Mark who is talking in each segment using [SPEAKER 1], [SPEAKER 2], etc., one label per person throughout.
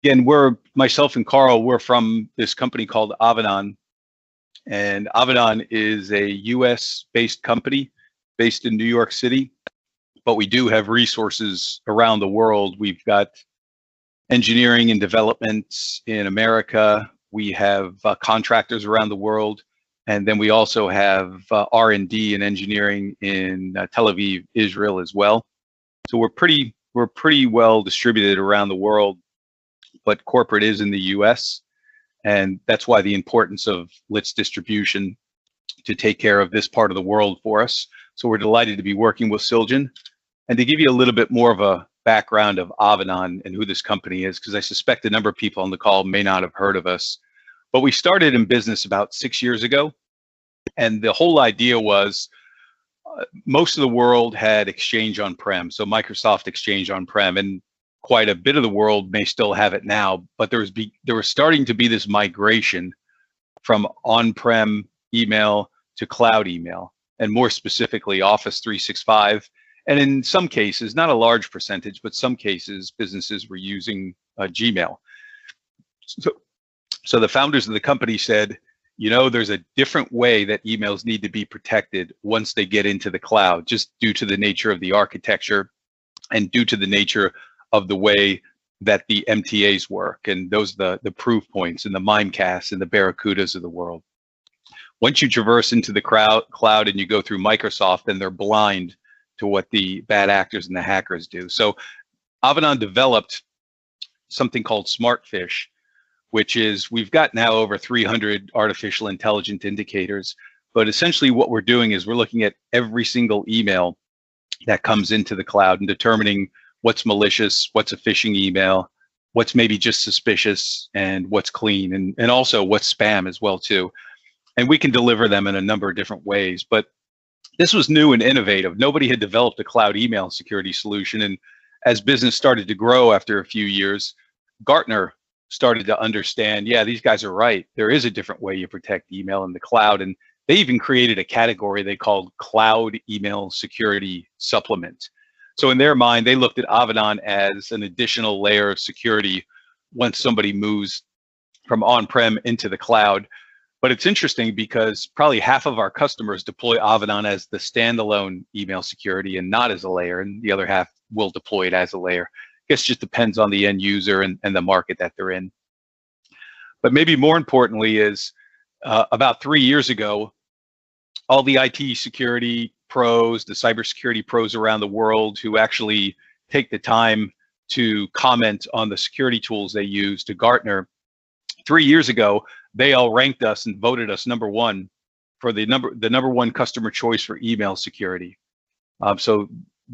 [SPEAKER 1] again, myself and Carl, we're from this company called Avanan, and Avanan is a US-based company based in New York City, but we do have resources around the world. We've got engineering and development in America. We have contractors around the world, and then we also have R&D and engineering in Tel Aviv, Israel as well. So we're pretty well distributed around the world, but corporate is in the US, and that's why the importance of Lit's distribution to take care of this part of the world for us. So we're delighted to be working with Siljan. And to give you a little bit more of a background of Avanan and who this company is, because I suspect a number of people on the call may not have heard of us, but we started in business about 6 years ago. And the whole idea was most of the world had Exchange on-prem, so Microsoft Exchange on-prem, and quite a bit of the world may still have it now, but there was starting to be this migration from on-prem email to cloud email, and more specifically Office 365. And in some cases, not a large percentage, but some cases, businesses were using Gmail. So the founders of the company said, you know, there's a different way that emails need to be protected once they get into the cloud, just due to the nature of the architecture and due to the nature of the way that the MTAs work. And those are the proof points and the Mimecast and the Barracudas of the world. Once you traverse into the cloud and you go through Microsoft, then they're blind to what the bad actors and the hackers do. So Avanan developed something called SmartPhish, which is, we've got now over 300 artificial intelligence indicators, but essentially what we're doing is we're looking at every single email that comes into the cloud and determining what's malicious, what's a phishing email, what's maybe just suspicious, and what's clean, and also what's spam as well too. And we can deliver them in a number of different ways, but this was new and innovative. Nobody had developed a cloud email security solution. And as business started to grow after a few years, Gartner started to understand, yeah, these guys are right. There is a different way you protect email in the cloud. And they even created a category they called Cloud Email Security Supplement. So in their mind, they looked at Avanan as an additional layer of security once somebody moves from on-prem into the cloud. But it's interesting because probably half of our customers deploy Avanan as the standalone email security and not as a layer, and the other half will deploy it as a layer. I guess it just depends on the end user and the market that they're in. But maybe more importantly is about 3 years ago, all the IT security pros, the cybersecurity pros around the world who actually take the time to comment on the security tools they use to Gartner, 3 years ago, they all ranked us and voted us #1 for the number one customer choice for email security. So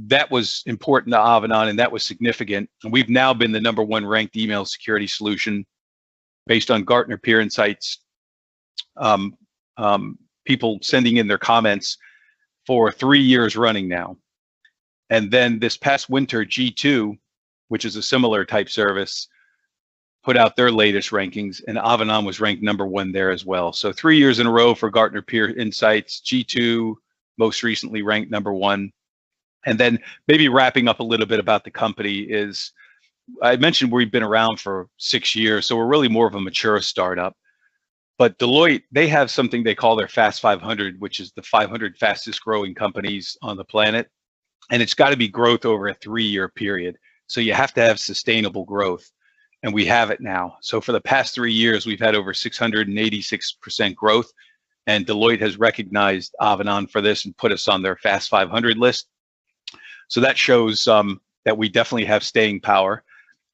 [SPEAKER 1] that was important to Avanan, and that was significant. And we've now been the #1 ranked email security solution based on Gartner Peer Insights. People sending in their comments for 3 years running now. And then this past winter, G2, which is a similar type service, put out their latest rankings, and Avanan was ranked #1 there as well. So 3 years in a row for Gartner Peer Insights. G2 most recently ranked #1. And then maybe wrapping up a little bit about the company is, I mentioned we've been around for 6 years, so we're really more of a mature startup. But Deloitte, they have something they call their Fast 500, which is the 500 fastest growing companies on the planet. And it's got to be growth over a 3-year period. So you have to have sustainable growth. And we have it now. So for the past 3 years, we've had over 686% growth. And Deloitte has recognized Avanan for this and put us on their Fast 500 list. So that shows that we definitely have staying power.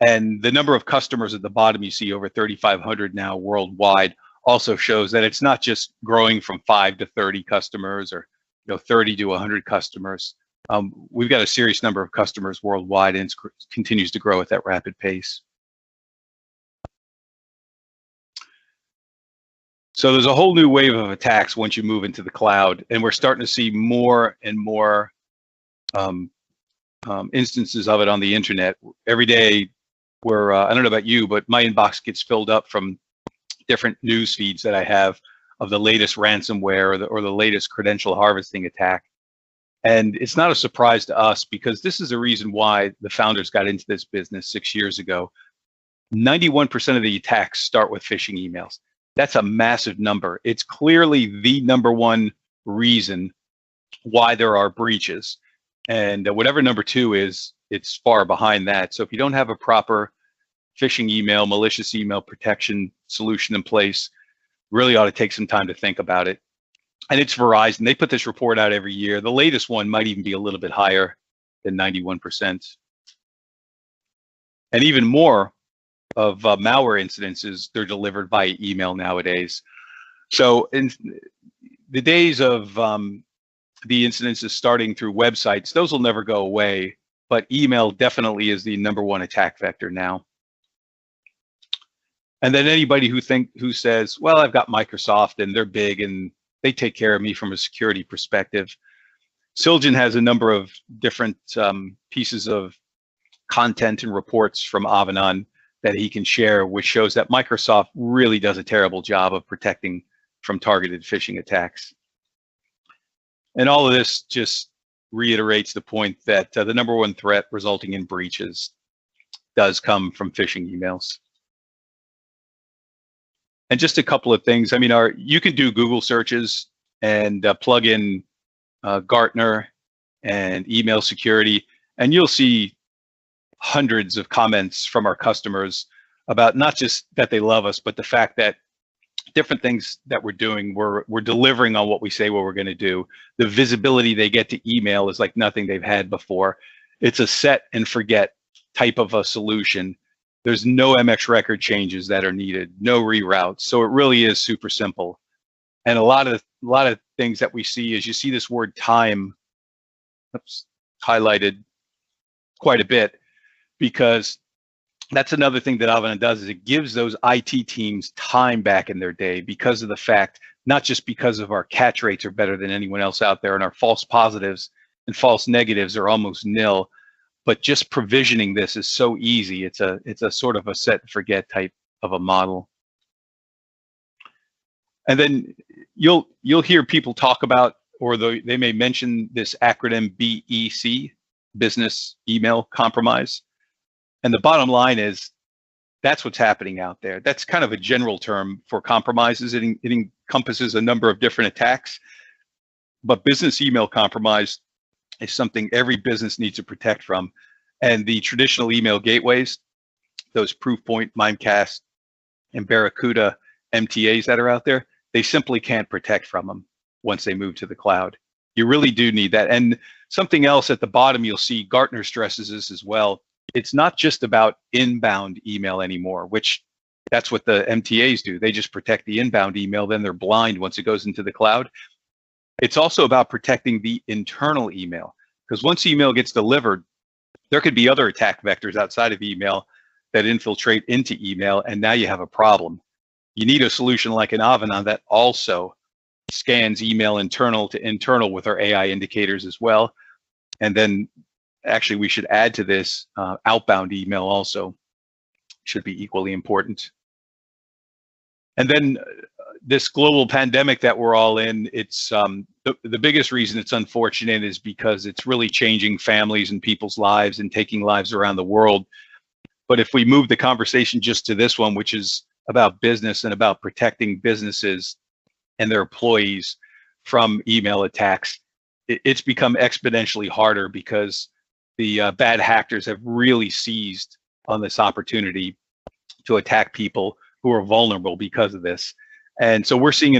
[SPEAKER 1] And the number of customers at the bottom, you see over 3,500 now worldwide, also shows that it's not just growing from 5 to 30 customers or 30 to 100 customers. We've got a serious number of customers worldwide, and it continues to grow at that rapid pace. So there's a whole new wave of attacks once you move into the cloud, and we're starting to see more and more instances of it on the internet. Every day, I don't know about you, but my inbox gets filled up from different news feeds that I have of the latest ransomware or the latest credential harvesting attack. And it's not a surprise to us, because this is the reason why the founders got into this business 6 years ago. 91% of the attacks start with phishing emails. That's a massive number. It's clearly the number one reason why there are breaches. And whatever number two is, it's far behind that. So if you don't have a proper phishing email, malicious email protection solution in place, really ought to take some time to think about it. And it's Verizon. They put this report out every year. The latest one might even be a little bit higher than 91%. And even more of malware incidences, they're delivered by email nowadays. So in the days of the incidences starting through websites, those will never go away, but email definitely is the number one attack vector now. And then anybody who says, well, I've got Microsoft and they're big and they take care of me from a security perspective. Siljan has a number of different pieces of content and reports from Avanan that he can share, which shows that Microsoft really does a terrible job of protecting from targeted phishing attacks. And all of this just reiterates the point that the number one threat resulting in breaches does come from phishing emails. And just a couple of things. I mean, you can do Google searches and plug in Gartner and email security, and you'll see hundreds of comments from our customers about not just that they love us, but the fact that different things that we're doing, we're delivering on what we say what we're going to do. The visibility they get to email is like nothing they've had before. It's a set and forget type of a solution. There's no MX record changes that are needed, no reroutes. So it really is super simple. And a lot of things that we see is you see this word time highlighted quite a bit, because that's another thing that Avanan does, is it gives those IT teams time back in their day because of the fact, not just because of our catch rates are better than anyone else out there and our false positives and false negatives are almost nil, but just provisioning this is so easy. It's a sort of a set and forget type of a model. And then you'll hear people talk about, or they may mention this acronym BEC, Business Email Compromise. And the bottom line is that's what's happening out there. That's kind of a general term for compromises. It encompasses a number of different attacks, but business email compromise is something every business needs to protect from. And the traditional email gateways, those Proofpoint, Mimecast, and Barracuda MTAs that are out there, they simply can't protect from them once they move to the cloud. You really do need that. And something else at the bottom, you'll see Gartner stresses this as well. It's not just about inbound email anymore, which that's what the MTAs do. They just protect the inbound email, then they're blind once it goes into the cloud. It's also about protecting the internal email, because once email gets delivered, there could be other attack vectors outside of email that infiltrate into email, and now you have a problem. You need a solution like an Avanan that also scans email internal to internal with our AI indicators as well. And then actually we should add to this outbound email also should be equally important. And then this global pandemic that we're all in, it's the biggest reason it's unfortunate is because it's really changing families and people's lives and taking lives around the world. But if we move the conversation just to this one, which is about business and about protecting businesses and their employees from email attacks, it's become exponentially harder because the bad actors have really seized on this opportunity to attack people who are vulnerable because of this. And so we're seeing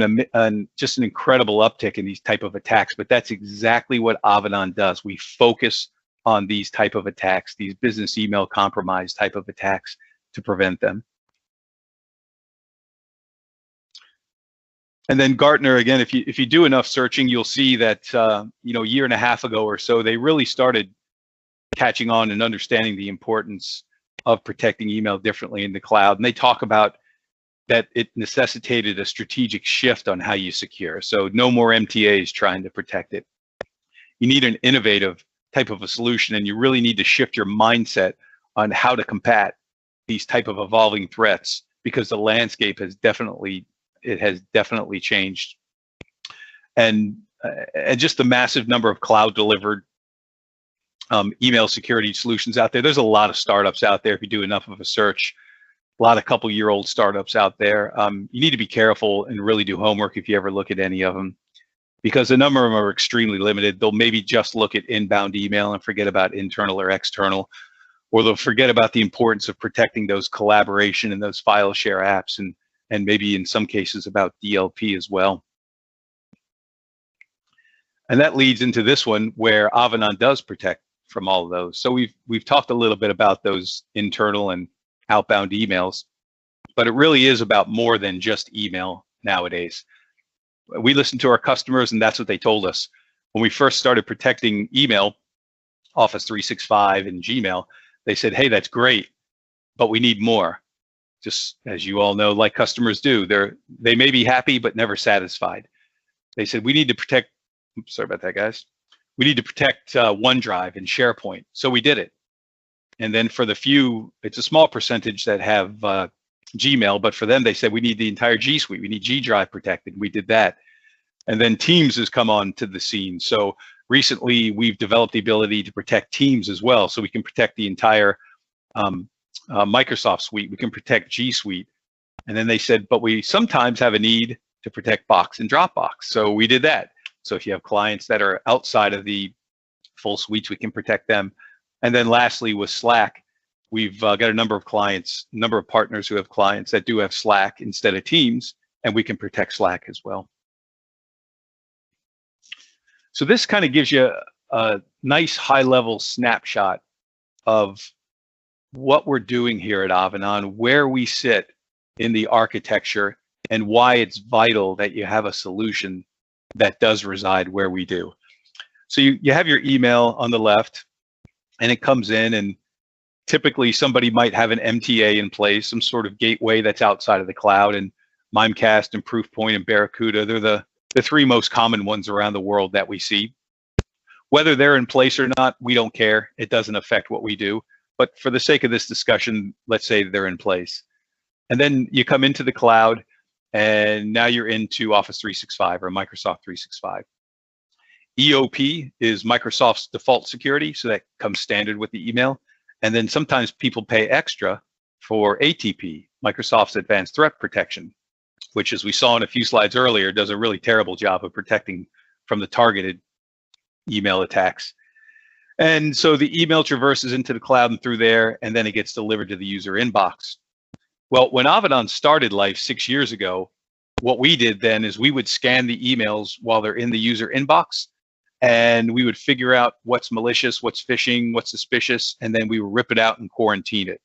[SPEAKER 1] just an incredible uptick in these type of attacks, but that's exactly what Avanan does. We focus on these type of attacks, these business email compromise type of attacks, to prevent them. And then Gartner, again, if you do enough searching, you'll see that a year and a half ago or so, they really started catching on and understanding the importance of protecting email differently in the cloud. And they talk about that it necessitated a strategic shift on how you secure. So no more MTAs trying to protect it. You need an innovative type of a solution, and you really need to shift your mindset on how to combat these type of evolving threats, because the landscape has definitely changed. And just the massive number of cloud delivered email security solutions out there. There's a lot of startups out there if you do enough of a search. a lot of couple-year-old startups out there. You need to be careful and really do homework if you ever look at any of them, because a number of them are extremely limited. They'll maybe just look at inbound email and forget about internal or external, or they'll forget about the importance of protecting those collaboration and those file share apps, and maybe in some cases about DLP as well. And that leads into this one where Avanan does protect from all of those. So we've talked a little bit about those internal and outbound emails, but it really is about more than just email nowadays. We listened to our customers, and that's what they told us. When we first started protecting email, Office 365 and Gmail, they said, hey, that's great, but we need more. Just as you all know, like customers do, they may be happy, but never satisfied. They said, we need to protect, oops, sorry about that, guys. We need to protect OneDrive and SharePoint. So we did it. And then for the few, it's a small percentage that have Gmail, but for them, they said we need the entire G Suite. We need G Drive protected. We did that. And then Teams has come on to the scene. So recently, we've developed the ability to protect Teams as well. So we can protect the entire Microsoft suite. We can protect G Suite. And then they said, but we sometimes have a need to protect Box and Dropbox. So we did that. So if you have clients that are outside of the full suites, we can protect them. And then lastly, with Slack, we've got a number of clients, number of partners who have clients that do have Slack instead of Teams, and we can protect Slack as well. So this kind of gives you a nice high-level snapshot of what we're doing here at Avanan, where we sit in the architecture, and why it's vital that you have a solution that does reside where we do. So you have your email on the left, and it comes in, and typically somebody might have an MTA in place, some sort of gateway that's outside of the cloud, and Mimecast and Proofpoint and Barracuda, they're the three most common ones around the world that we see. Whether they're in place or not, we don't care. It doesn't affect what we do. But for the sake of this discussion, let's say they're in place. And then you come into the cloud, and now you're into Office 365 or Microsoft 365. EOP is Microsoft's default security, so that comes standard with the email. And then sometimes people pay extra for ATP, Microsoft's Advanced Threat Protection, which, as we saw in a few slides earlier, does a really terrible job of protecting from the targeted email attacks. And so the email traverses into the cloud and through there, and then it gets delivered to the user inbox. Well, when Avanan started life 6 years ago, what we did then is we would scan the emails while they're in the user inbox, and we would figure out what's malicious, what's phishing, what's suspicious, and then we would rip it out and quarantine it.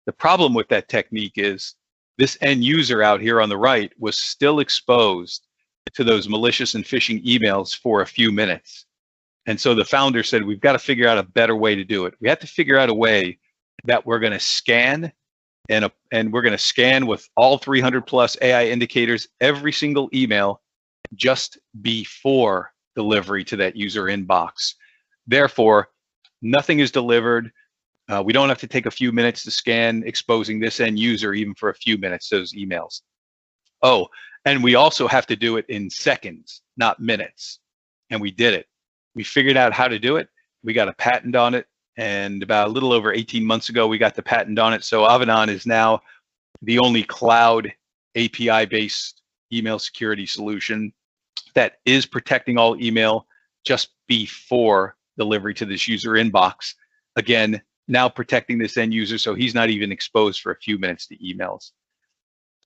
[SPEAKER 1] The problem with that technique is this end user out here on the right was still exposed to those malicious and phishing emails for a few minutes. And so the founder said, we've got to figure out a better way to do it. We have to figure out a way that we're going to scan, and we're going to scan with all 300 plus AI indicators every single email just before delivery to that user inbox. Therefore, nothing is delivered. We don't have to take a few minutes to scan, exposing this end user even for a few minutes, those emails. Oh, and we also have to do it in seconds, not minutes. And we did it. We figured out how to do it. We got a patent on it. And about a little over 18 months ago, we got the patent on it. So Avanan is now the only cloud API-based email security solution that is protecting all email just before delivery to this user inbox. Again, now protecting this end user so he's not even exposed for a few minutes to emails.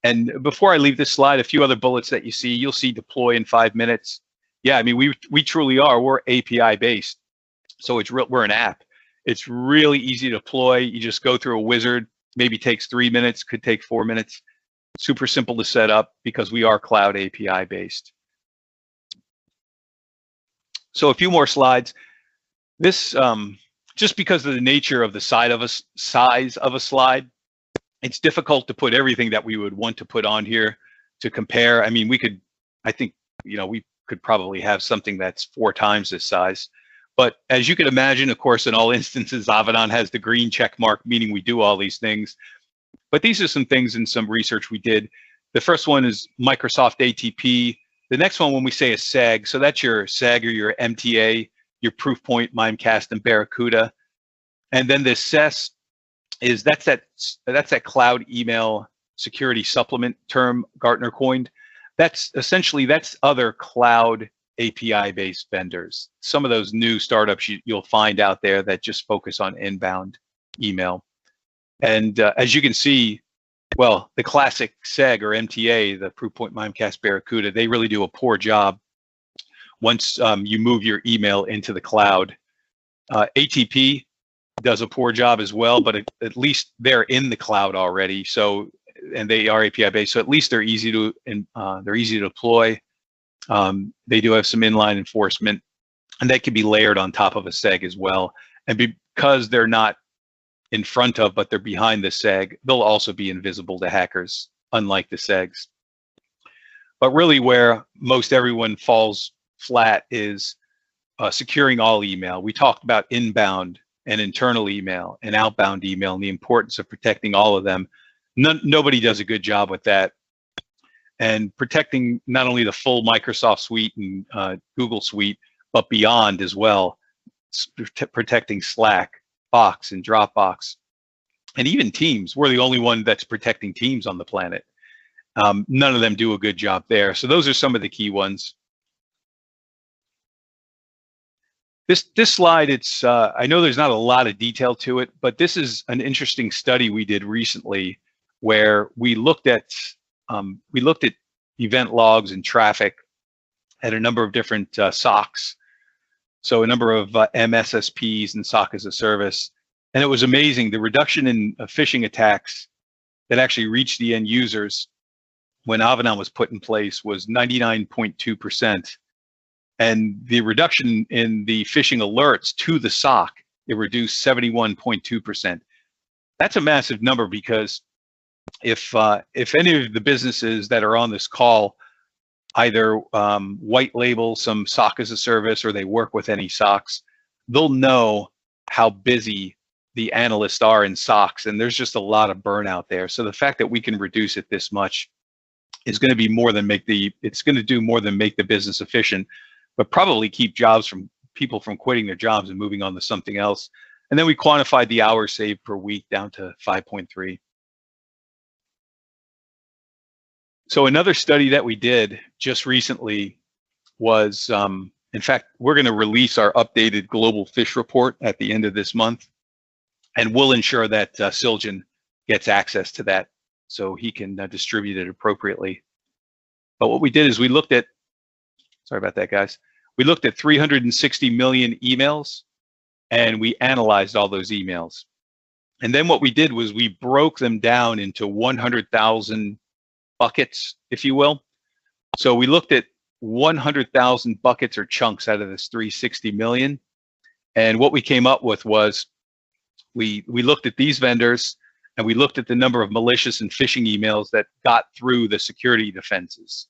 [SPEAKER 1] And before I leave this slide, a few other bullets that you see, you'll see deploy in 5 minutes. Yeah, I mean, we truly are. We're API based. So we're an app. It's really easy to deploy. You just go through a wizard, maybe takes 3 minutes, could take 4 minutes. Super simple to set up because we are cloud API based. So a few more slides. This, just because of the nature of the size of a slide, it's difficult to put everything that we would want to put on here to compare. I mean, I think, we could probably have something that's 4 times this size. But as you can imagine, of course, in all instances, Avanan has the green check mark, meaning we do all these things. But these are some things in some research we did. The first one is Microsoft ATP. The next one, when we say a SAG, so that's your SAG or your MTA, your Proofpoint, Mimecast, and Barracuda. And then the SES is that's that cloud email security supplement term Gartner coined. That's essentially other cloud API based vendors. Some of those new startups you'll find out there that just focus on inbound email. And as you can see, well, the classic SEG or MTA, the Proofpoint, Mimecast, Barracuda, they really do a poor job once you move your email into the cloud. ATP does a poor job as well, but at least they're in the cloud already. So, and they are API based, so at least they're easy to deploy. They do have some inline enforcement, and they can be layered on top of a SEG as well. And because they're not in front of, but they're behind the SEG, they'll also be invisible to hackers, unlike the SEGs. But really where most everyone falls flat is securing all email. We talked about inbound and internal email and outbound email and the importance of protecting all of them. Nobody does a good job with that. And protecting not only the full Microsoft suite and Google suite, but beyond as well, protecting Slack, Box, and Dropbox, and even Teams. We're the only one that's protecting Teams on the planet. None of them do a good job there. So those are some of the key ones. This slide, it's I know there's not a lot of detail to it, but this is an interesting study we did recently where we looked at event logs and traffic at a number of different SOCs. So a number of MSSPs and SOC as a service. And it was amazing, the reduction in phishing attacks that actually reached the end users when Avanan was put in place was 99.2%. And the reduction in the phishing alerts to the SOC, it reduced 71.2%. That's a massive number, because if any of the businesses that are on this call either white label some SOC as a service or they work with any SOCs, they'll know how busy the analysts are in SOCs, and there's just a lot of burnout there. So the fact that we can reduce it this much is going to be more than it's going to do more than make the business efficient, but probably keep people from quitting their jobs and moving on to something else. And then we quantified the hours saved per week down to 5.3. So another study that we did just recently was, in fact, we're going to release our updated global phish report at the end of this month, and we'll ensure that Siljan gets access to that so he can distribute it appropriately. But what we did is we looked at, sorry about that, guys. We looked at 360 million emails, and we analyzed all those emails. And then what we did was we broke them down into 100,000 buckets, if you will. So we looked at 100,000 buckets or chunks out of this 360 million. And what we came up with was we looked at these vendors, and we looked at the number of malicious and phishing emails that got through the security defenses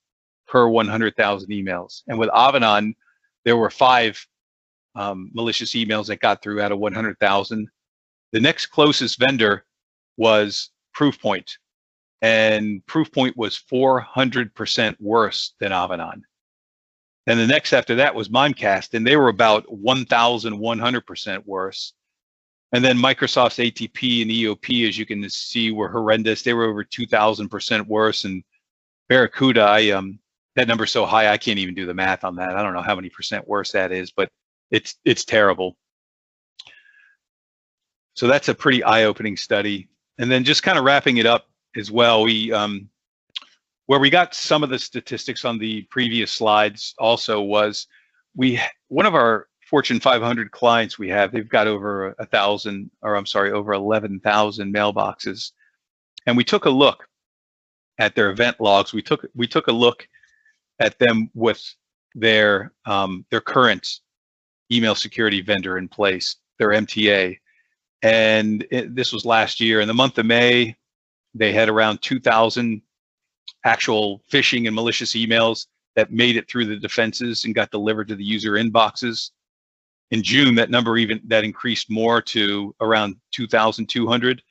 [SPEAKER 1] per 100,000 emails. And with Avanan, there were 5 malicious emails that got through out of 100,000. The next closest vendor was Proofpoint, and Proofpoint was 400% worse than Avanan. And the next after that was Mimecast, and they were about 1,100% worse. And then Microsoft's ATP and EOP, as you can see, were horrendous. They were over 2,000% worse. And Barracuda, that number's so high I can't even do the math on that. I don't know how many percent worse that is, but it's terrible. So that's a pretty eye-opening study. And then just kind of wrapping it up as well, we where we got some of the statistics on the previous slides also was one of our Fortune 500 clients we have, they've got over 1,000, or I'm sorry, over 11,000 mailboxes. And we took a look at their event logs. We took a look at them with their current email security vendor in place, their MTA. And this was last year. In the month of May, they had around 2,000 actual phishing and malicious emails that made it through the defenses and got delivered to the user inboxes. In June, that number that increased more to around 2,200.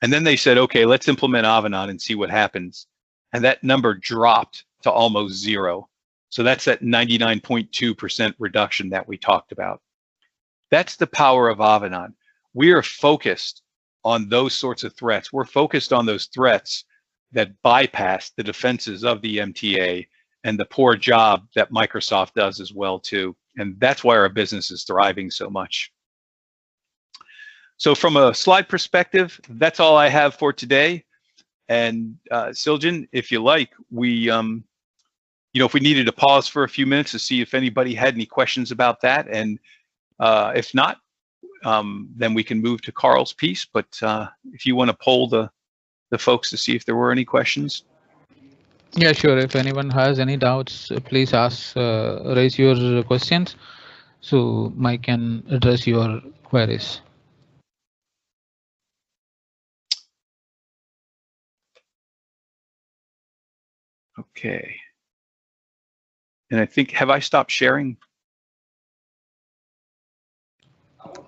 [SPEAKER 1] And then they said, okay, let's implement Avanan and see what happens. And that number dropped to almost 0. So that's that 99.2% reduction that we talked about. That's the power of Avanan. We are focused on those sorts of threats. We're focused on those threats that bypass the defenses of the MTA and the poor job that Microsoft does as well too. And that's why our business is thriving so much. So from a slide perspective, that's all I have for today. And Siljan, if you like, we, if we needed to pause for a few minutes to see if anybody had any questions about that. And if not, then we can move to Carl's piece. But if you want to poll the folks to see if there were any questions.
[SPEAKER 2] Yeah, sure. If anyone has any doubts, please ask, raise your questions, so Mike can address your queries.
[SPEAKER 1] Okay. And I think, have I stopped sharing?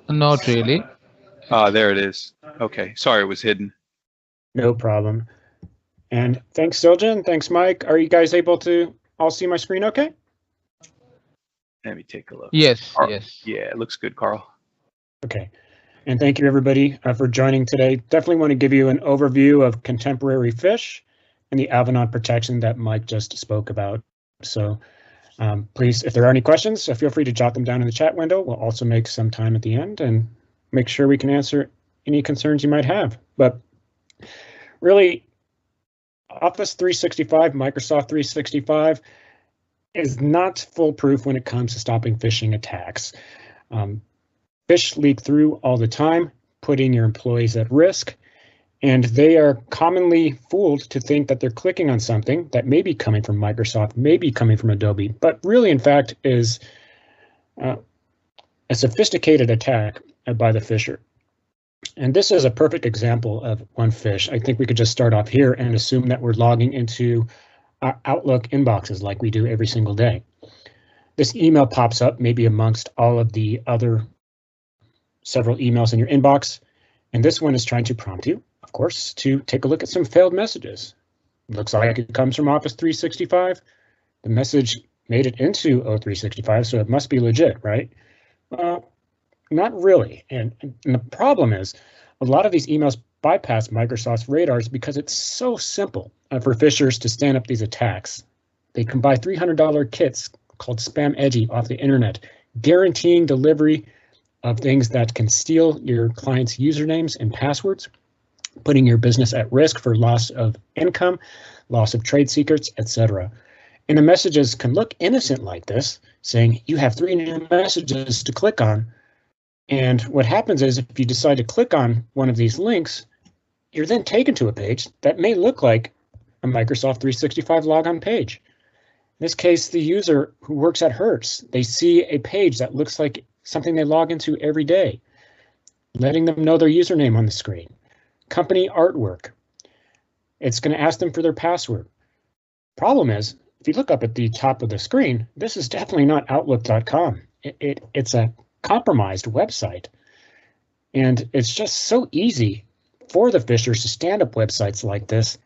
[SPEAKER 2] Not really.
[SPEAKER 1] There it is. Okay, sorry, it was hidden.
[SPEAKER 3] No problem. And thanks, Siljan. Thanks, Mike. Are you guys able to all see my screen okay?
[SPEAKER 1] Let me take a look.
[SPEAKER 2] Yes,
[SPEAKER 1] Carl,
[SPEAKER 2] yes.
[SPEAKER 1] Yeah, it looks good, Carl.
[SPEAKER 3] Okay. And thank you, everybody, for joining today. Definitely want to give you an overview of contemporary phish and the Avanan protection that Mike just spoke about. So please, if there are any questions, feel free to jot them down in the chat window. We'll also make some time at the end and make sure we can answer any concerns you might have. But really, Office 365, Microsoft 365 is not foolproof when it comes to stopping phishing attacks. Phish leak through all the time, putting your employees at risk, and they are commonly fooled to think that they're clicking on something that may be coming from Microsoft, may be coming from Adobe, but really, in fact, is a sophisticated attack by the phisher. And this is a perfect example of one phish. I think we could just start off here and assume that we're logging into our Outlook inboxes like we do every single day. This email pops up maybe amongst all of the other several emails in your inbox. And this one is trying to prompt you, of course, to take a look at some failed messages. Looks like it comes from Office 365. The message made it into O365, so it must be legit, right? Not really. And the problem is a lot of these emails bypass Microsoft's radars because it's so simple for phishers to stand up these attacks. They can buy $300 kits called Spam Edgy off the internet, guaranteeing delivery of things that can steal your client's usernames and passwords, putting your business at risk for loss of income, loss of trade secrets, etc. And the messages can look innocent like this, saying you have 3 new messages to click on. And what happens is if you decide to click on one of these links, you're then taken to a page that may look like a Microsoft 365 logon page. In this case, the user who works at Hertz, they see a page that looks like something they log into every day, letting them know their username on the screen. Company artwork. It's going to ask them for their password. Problem is, if you look up at the top of the screen, this is definitely not Outlook.com. It's a compromised website. And it's just so easy for the phishers to stand up websites like this,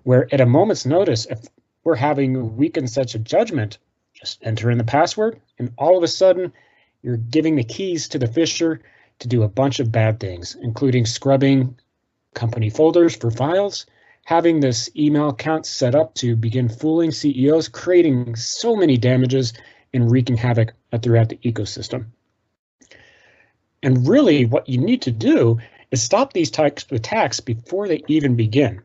[SPEAKER 3] where at a moment's notice, if we're having a weakened such a judgment, just enter in the password, and all of a sudden, you're giving the keys to the phisher to do a bunch of bad things, including scrubbing company folders for files, having this email account set up to begin fooling CEOs, creating so many damages and wreaking havoc throughout the ecosystem. And really what you need to do is stop these types of attacks before they even begin.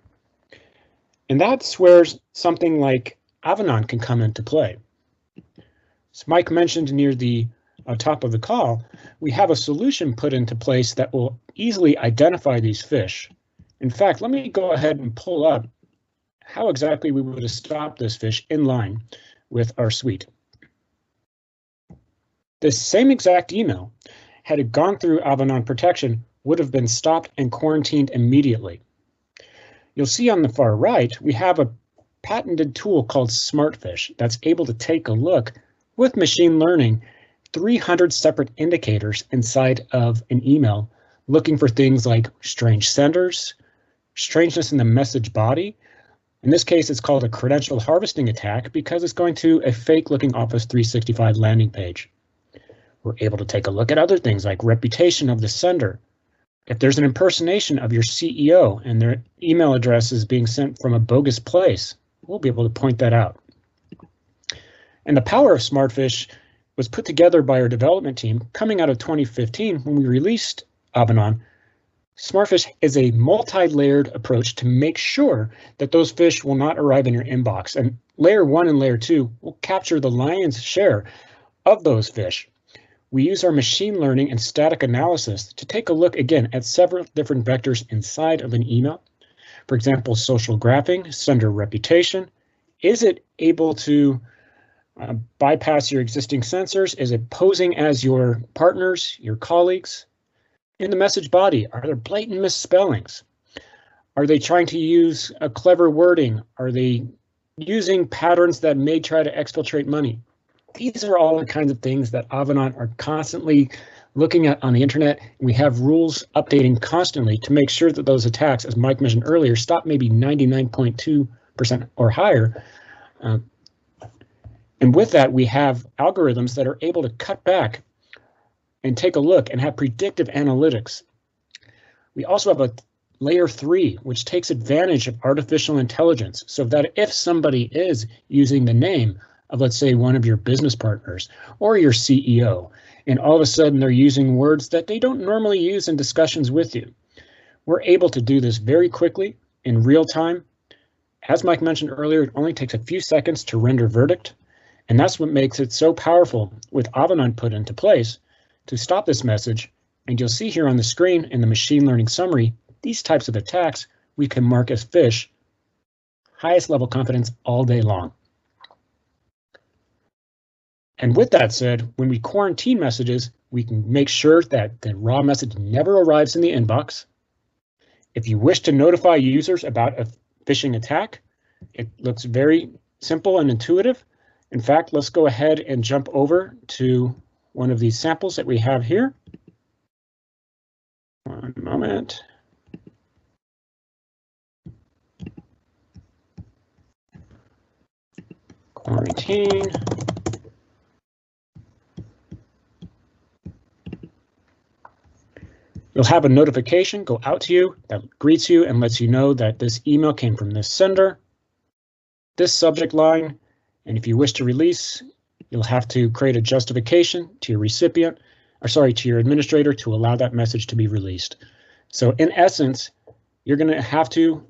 [SPEAKER 3] And that's where something like Avanan can come into play. As Mike mentioned near the top of the call, we have a solution put into place that will easily identify these phish. In fact, let me go ahead and pull up how exactly we would have stopped this phish in line with our suite. This same exact email, had it gone through Avanan protection, would have been stopped and quarantined immediately. You'll see on the far right, we have a patented tool called SmartPhish that's able to take a look with machine learning, 300 separate indicators inside of an email, looking for things like strange senders, strangeness in the message body. In this case, it's called a credential harvesting attack because it's going to a fake-looking Office 365 landing page. We're able to take a look at other things like reputation of the sender, If there's an impersonation of your CEO and their email address is being sent from a bogus place, we'll be able to point that out. And the power of SmartPhish was put together by our development team coming out of 2015 when we released Avanan. SmartPhish is a multi-layered approach to make sure that those fish will not arrive in your inbox. And layer 1 and layer 2 will capture the lion's share of those fish. We use our machine learning and static analysis to take a look again at several different vectors inside of an email. For example, social graphing, sender reputation. Is it able to bypass your existing sensors? Is it posing as your partners, your colleagues? In the message body, are there blatant misspellings? Are they trying to use a clever wording? Are they using patterns that may try to exfiltrate money? These are all the kinds of things that Avanan are constantly looking at on the internet. We have rules updating constantly to make sure that those attacks, as Mike mentioned earlier, stop maybe 99.2% or higher. And with that, we have algorithms that are able to cut back and take a look and have predictive analytics. We also have a layer 3, which takes advantage of artificial intelligence so that if somebody is using the name of, let's say, one of your business partners or your CEO, and all of a sudden they're using words that they don't normally use in discussions with you, we're able to do this very quickly in real time. As Mike mentioned earlier, it only takes a few seconds to render verdict, and that's what makes it so powerful with Avanan put into place to stop this message. And you'll see here on the screen in the machine learning summary, these types of attacks we can mark as phish, highest level confidence all day long. And with that said, when we quarantine messages, we can make sure that the raw message never arrives in the inbox. If you wish to notify users about a phishing attack, it looks very simple and intuitive. In fact, let's go ahead and jump over to one of these samples that we have here. One moment. Quarantine. You'll have a notification go out to you that greets you and lets you know that this email came from this sender, this subject line, and if you wish to release, you'll have to create a justification to your recipient, or sorry, to your administrator to allow that message to be released. So in essence, you're going to have to,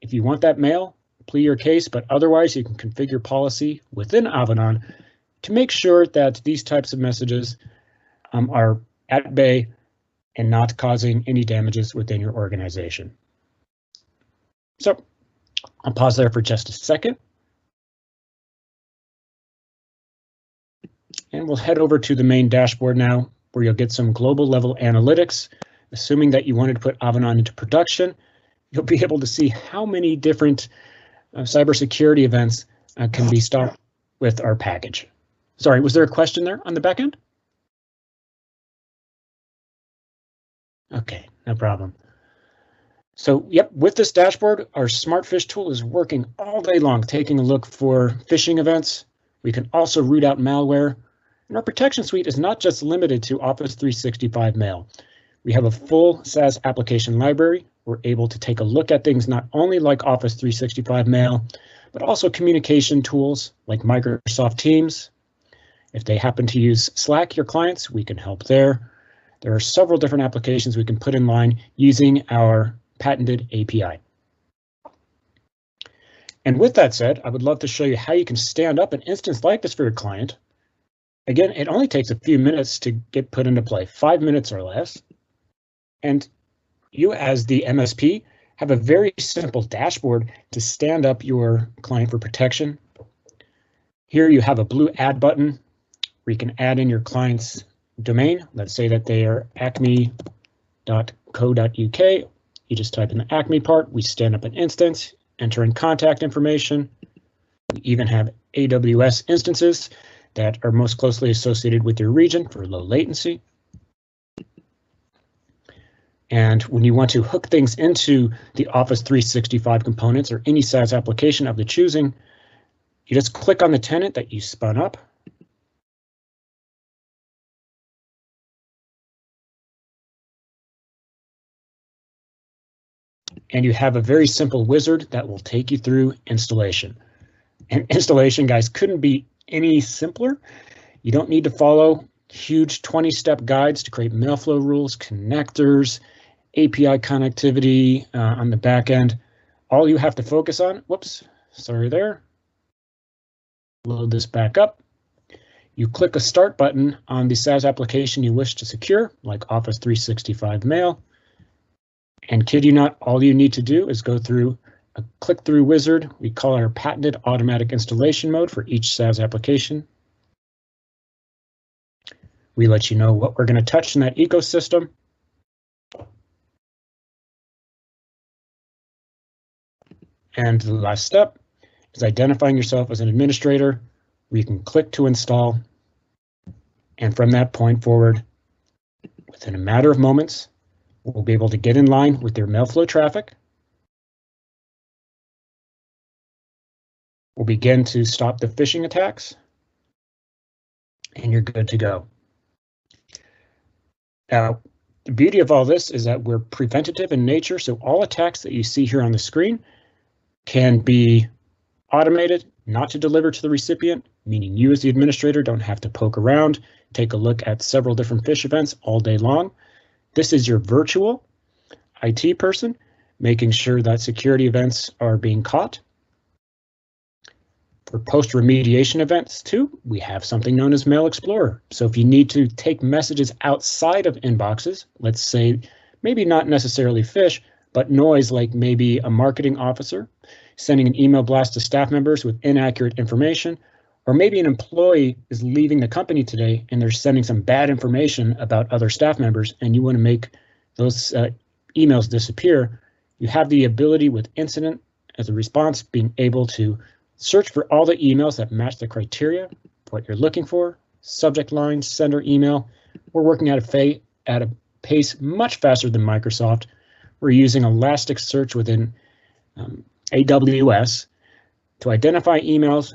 [SPEAKER 3] if you want that mail, plead your case, but otherwise you can configure policy within Avanan to make sure that these types of messages are at bay and not causing any damages within your organization. So I'll pause there for just a second. And we'll head over to the main dashboard now, where you'll get some global level analytics. Assuming that you wanted to put Avanan into production, you'll be able to see how many different cybersecurity events can be stopped with our package. Sorry, was there a question there on the back end? Okay, no problem. So, yep, with this dashboard, our SmartPhish tool is working all day long, taking a look for phishing events. We can also root out malware. And our protection suite is not just limited to Office 365 Mail. We have a full SaaS application library. We're able to take a look at things not only like Office 365 Mail, but also communication tools like Microsoft Teams. If they happen to use Slack, your clients, we can help there. There are several different applications we can put in line using our patented API. And with that said, I would love to show you how you can stand up an instance like this for your client. Again, it only takes a few minutes to get put into play, 5 minutes or less. And you as the MSP have a very simple dashboard to stand up your client for protection. Here you have a blue add button where you can add in your client's domain. Let's say that they are acme.co.uk. You just type in the Acme part, we stand up an instance, enter in contact information. We even have AWS instances that are most closely associated with your region for low latency. And when you want to hook things into the Office 365 components or any SaaS application of the choosing, you just click on the tenant that you spun up. and you have a very simple wizard that will take you through installation. And installation, guys, couldn't be any simpler. You don't need to follow huge 20-step guides to create mail flow rules, connectors, API connectivity on the back end. All you have to focus on, whoops, sorry there. Load this back up. You click a start button on the SaaS application you wish to secure, like Office 365 Mail. And kid you not, all you need to do is go through a click-through wizard. We call our patented automatic installation mode for each SaaS application. We let you know what we're going to touch in that ecosystem. And the last step is identifying yourself as an administrator, where you can click to install. And from that point forward, within a matter of moments, we'll be able to get in line with their mailflow traffic. We'll begin to stop the phishing attacks, and you're good to go. Now, the beauty of all this is that we're preventative in nature, so all attacks that you see here on the screen can be automated, not to deliver to the recipient, meaning you as the administrator don't have to poke around, take a look at several different phish events all day long. This is your virtual IT person, making sure that security events are being caught. For post-remediation events too, we have something known as Mail Explorer. So if you need to take messages outside of inboxes, let's say maybe not necessarily phish, but noise, like maybe a marketing officer sending an email blast to staff members with inaccurate information, or maybe an employee is leaving the company today and they're sending some bad information about other staff members, and you want to make those emails disappear. You have the ability with Incident as a response, being able to search for all the emails that match the criteria for what you're looking for, subject line, sender email. We're working at a pace much faster than Microsoft. We're using Elasticsearch within AWS to identify emails,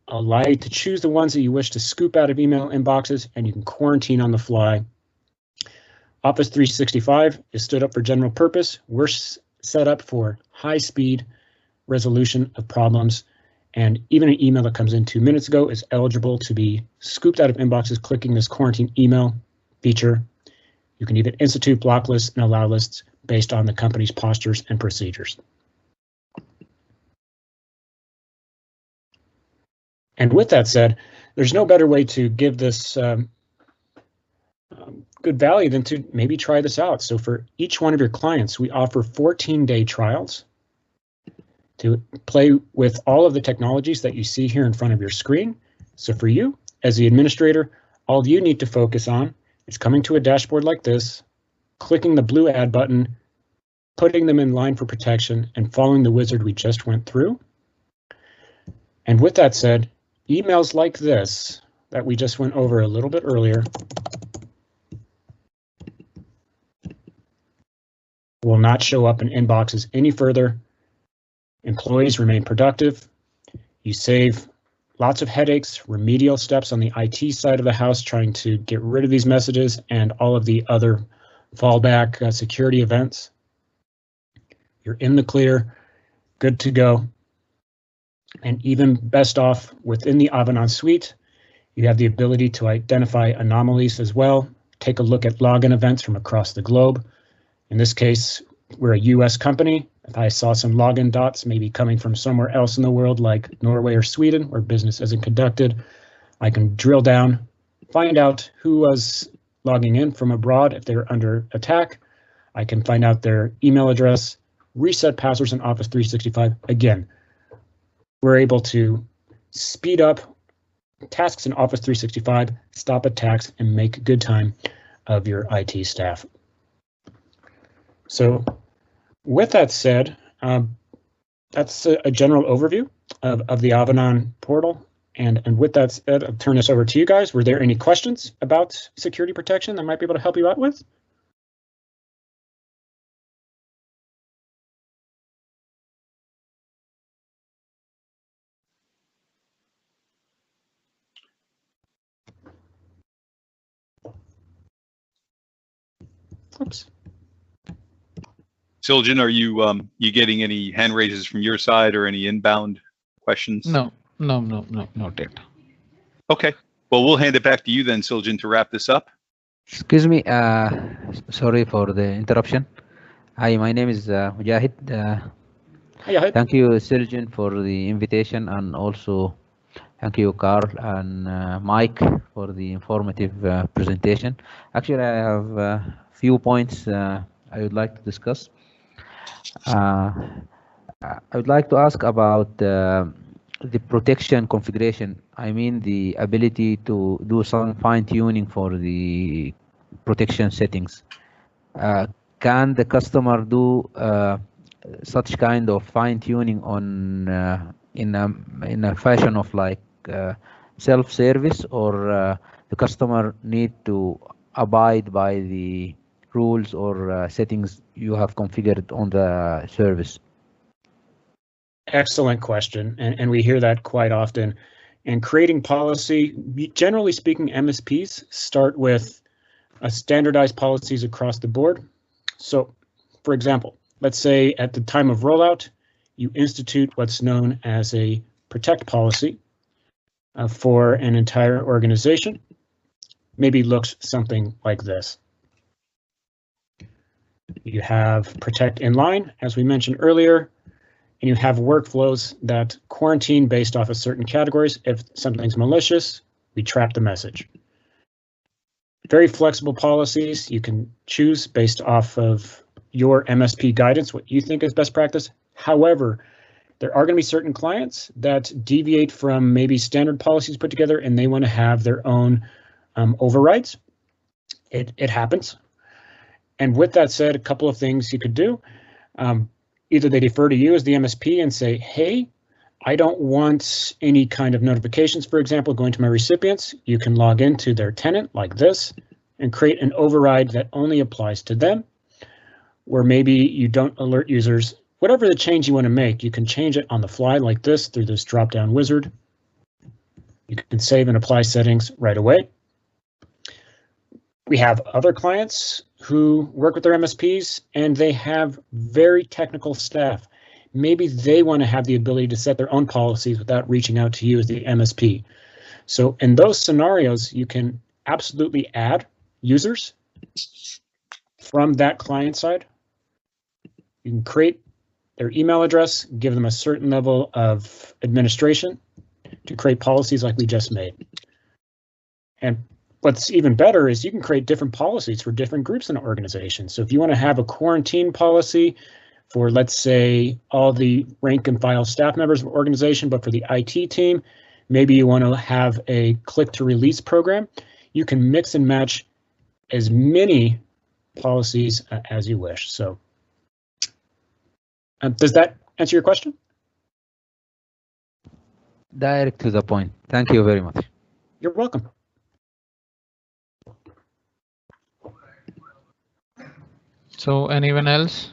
[SPEAKER 3] allow you to choose the ones that you wish to scoop out of email inboxes, and you can quarantine on the fly. Office 365 is stood up for general purpose. We're set up for high speed resolution of problems, and even an email that comes in 2 minutes ago is eligible to be scooped out of inboxes clicking this quarantine email feature. You can even institute block lists and allow lists based on the company's postures and procedures. And with that said, there's no better way to give this good value than to maybe try this out. So for each one of your clients, we offer 14-day trials to play with all of the technologies that you see here in front of your screen. So for you, as the administrator, all you need to focus on is coming to a dashboard like this, clicking the blue add button, putting them in line for protection, and following the wizard we just went through. And with that said, emails like this that we just went over a little bit earlier will not show up in inboxes any further. Employees remain productive. You save lots of headaches, remedial steps on the IT side of the house trying to get rid of these messages and all of the other fallback security events. You're in the clear, good to go. And even best off, within the Avanan suite, you have the ability to identify anomalies as well. Take a look at login events from across the globe. In this case, we're a US company. If I saw some login dots maybe coming from somewhere else in the world, like Norway or Sweden, where business isn't conducted, I can drill down, find out who was logging in from abroad if they're under attack. I can find out their email address, reset passwords in Office 365. Again, we're able to speed up tasks in Office 365, stop attacks, and make good time of your IT staff. So with that said, that's a general overview of the Avanan portal. And with that said, I'll turn this over to you guys. Were there any questions about security protection that I might be able to help you out with? Oops.
[SPEAKER 1] Siljan, are you getting any hand raises from your side or any inbound questions?
[SPEAKER 2] No, not yet.
[SPEAKER 1] Okay. Well, we'll hand it back to you then, Siljan, to wrap this up.
[SPEAKER 4] Excuse me. Sorry for the interruption. Hi, my name is Mujahid.
[SPEAKER 3] Yeah,
[SPEAKER 4] Thank you, Siljan, for the invitation, and also thank you, Carl and Mike, for the informative presentation. Actually, I have a few points I would like to discuss. I would like to ask about the protection configuration. I mean, the ability to do some fine tuning for the protection settings. Can the customer do such kind of fine tuning on in a fashion of like self-service, or the customer need to abide by the rules or settings you have configured on the service?
[SPEAKER 3] excellent question. And we hear that quite often. And creating policy, generally speaking, MSPs start with standardized policies across the board. So, for example, let's say at the time of rollout, you institute what's known as a protect policy for an entire organization. Maybe looks something like this. You have protect inline, as we mentioned earlier, and you have workflows that quarantine based off of certain categories. If something's malicious, we trap the message. Very flexible policies. You can choose based off of your MSP guidance, what you think is best practice. However, there are going to be certain clients that deviate from maybe standard policies put together, and they want to have their own overrides. It happens. And with that said, a couple of things you could do. Either they defer to you as the MSP and say, hey, I don't want any kind of notifications, for example, going to my recipients. You can log into their tenant like this and create an override that only applies to them, where maybe you don't alert users. Whatever the change you want to make, you can change it on the fly like this through this drop-down wizard. You can save and apply settings right away. We have other clients who work with their MSPs and they have very technical staff. Maybe they want to have the ability to set their own policies without reaching out to you as the MSP. So in those scenarios, you can absolutely add users from that client side. You can create their email address, give them a certain level of administration to create policies like we just made. And what's even better is you can create different policies for different groups in an organization. So if you want to have a quarantine policy for, let's say, all the rank and file staff members of an organization, but for the IT team, maybe you want to have a click to release program. You can mix and match as many policies as you wish. So does that answer your question?
[SPEAKER 4] Direct to the point. Thank you very much.
[SPEAKER 3] You're welcome.
[SPEAKER 2] So anyone else?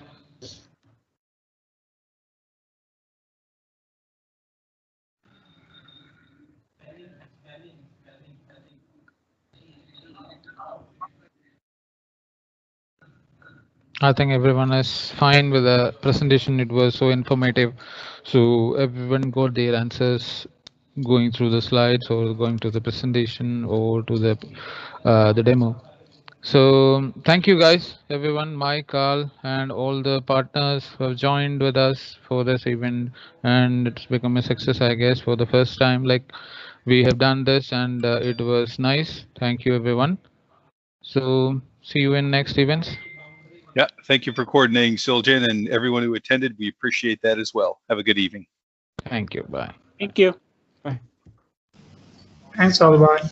[SPEAKER 2] I think everyone is fine with the presentation. It was so informative. So everyone got their answers going through the slides or going to the presentation or to the demo. So thank you guys, everyone, Mike, Carl, and all the partners who have joined with us for this event. And it's become a success, I guess, for the first time. Like we have done this and it was nice. Thank you, everyone. So see you in next events.
[SPEAKER 1] Yeah, thank you for coordinating, Siljan, and everyone who attended. We appreciate that as well. Have a good evening.
[SPEAKER 2] Thank you. Bye.
[SPEAKER 3] Thank you. Bye.
[SPEAKER 5] Thanks all. Bye.